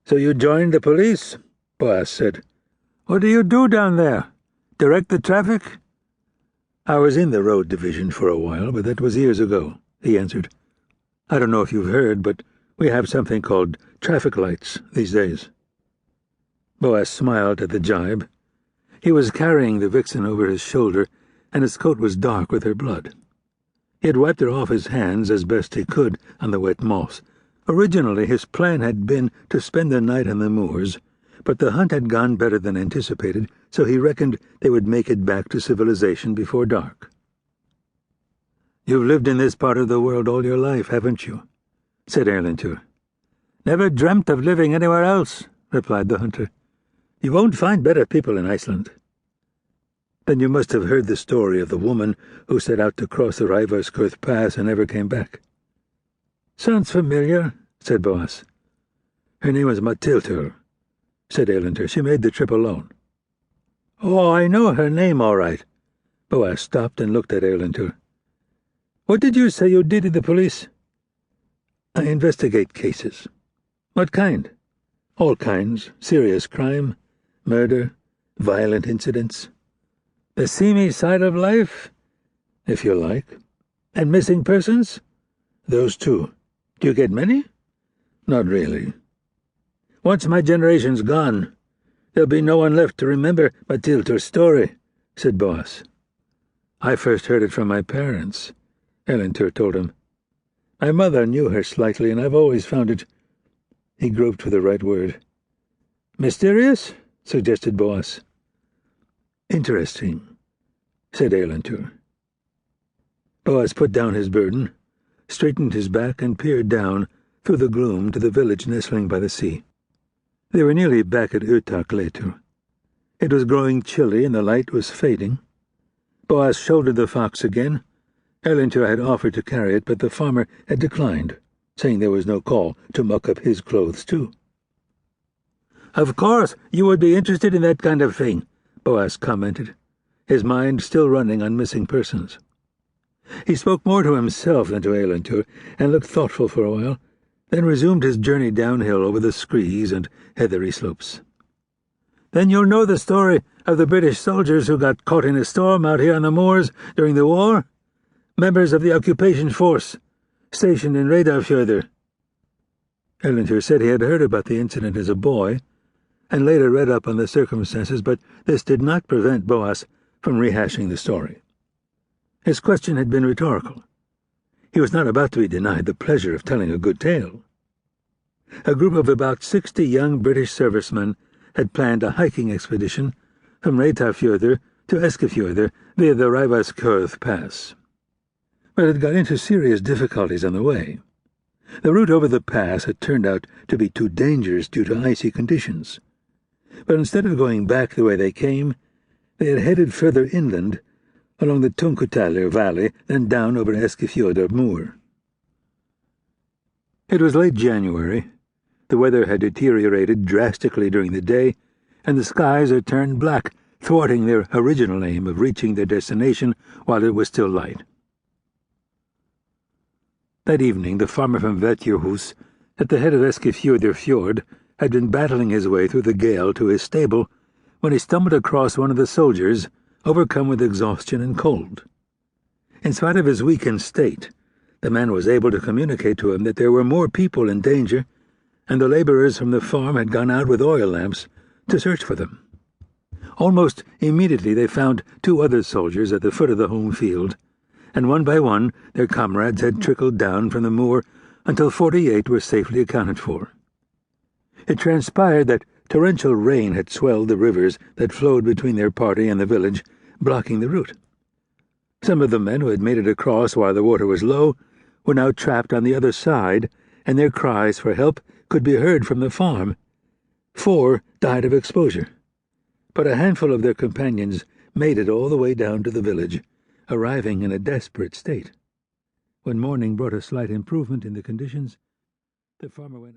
"So you joined the police?" Boas said. "What do you do down there? Direct the traffic?" "I was in the road division for a while, but that was years ago," he answered. "I don't know if you've heard, but we have something called traffic lights these days." Boas smiled at the jibe. He was carrying the vixen over his shoulder, and his coat was dark with her blood. He had wiped her off his hands as best he could on the wet moss. Originally his plan had been to spend the night on the moors, but the hunt had gone better than anticipated, so he reckoned they would make it back to civilization before dark. "You've lived in this part of the world all your life, haven't you?" said Erlendur. "Never dreamt of living anywhere else," replied the hunter. "You won't find better people in Iceland." "Then you must have heard the story of the woman who set out to cross the Reyðarskurð Pass and never came back." "Sounds familiar," said Boas. "Her name was Matthildur," said Erlendur. "She made the trip alone." "Oh, I know her name all right." Boas stopped and looked at Erlendur. "What did you say you did in the police?" "I investigate cases." "What kind?" "All kinds. Serious crime, murder, violent incidents." "The seamy side of life?" "If you like." "And missing persons?" "Those too." "Do you get many?" "Not really." "Once my generation's gone, there'll be no one left to remember Matthildur's story," said Boas. "I first heard it from my parents," Erlendur told him. "My mother knew her slightly, and I've always found it—" He groped for the right word. "Mysterious?" suggested Boas. "Interesting," said Erlendur. Boas put down his burden, straightened his back, and peered down through the gloom to the village nestling by the sea. They were nearly back at Utakletu. It was growing chilly, and the light was fading. Boas shouldered the fox again. Erlendur had offered to carry it, but the farmer had declined, saying there was no call to muck up his clothes too. "Of course you would be interested in that kind of thing," Boas commented, his mind still running on missing persons. He spoke more to himself than to Erlendur, and looked thoughtful for a while, then resumed his journey downhill over the screes and heathery slopes. "Then you'll know the story of the British soldiers who got caught in a storm out here on the moors during the war? Members of the occupation force, stationed in Reyðarfjörður." Erlendur said he had heard about the incident as a boy, and later read up on the circumstances, but this did not prevent Boas from rehashing the story. His question had been rhetorical. He was not about to be denied the pleasure of telling a good tale. A group of about 60 young British servicemen had planned a hiking expedition from Reyðarfjörður to Eskifjörður via the Reyðarskurð Pass. But it got into serious difficulties on the way. The route over the pass had turned out to be too dangerous due to icy conditions. But instead of going back the way they came, they had headed further inland along the Tungutalir Valley, then down over Eskifjörður Moor. It was late January. The weather had deteriorated drastically during the day, and the skies had turned black, thwarting their original aim of reaching their destination while it was still light. That evening the farmer from Vetjurhus, at the head of Eskifjörður Fjord, had been battling his way through the gale to his stable when he stumbled across one of the soldiers, overcome with exhaustion and cold. In spite of his weakened state, the man was able to communicate to him that there were more people in danger, and the laborers from the farm had gone out with oil lamps to search for them. Almost immediately they found 2 other soldiers at the foot of the home field, and one by one their comrades had trickled down from the moor until 48 were safely accounted for. It transpired that torrential rain had swelled the rivers that flowed between their party and the village, blocking the route. Some of the men who had made it across while the water was low were now trapped on the other side, and their cries for help could be heard from the farm. 4 died of exposure, but a handful of their companions made it all the way down to the village, arriving in a desperate state. When morning brought a slight improvement in the conditions, the farmer went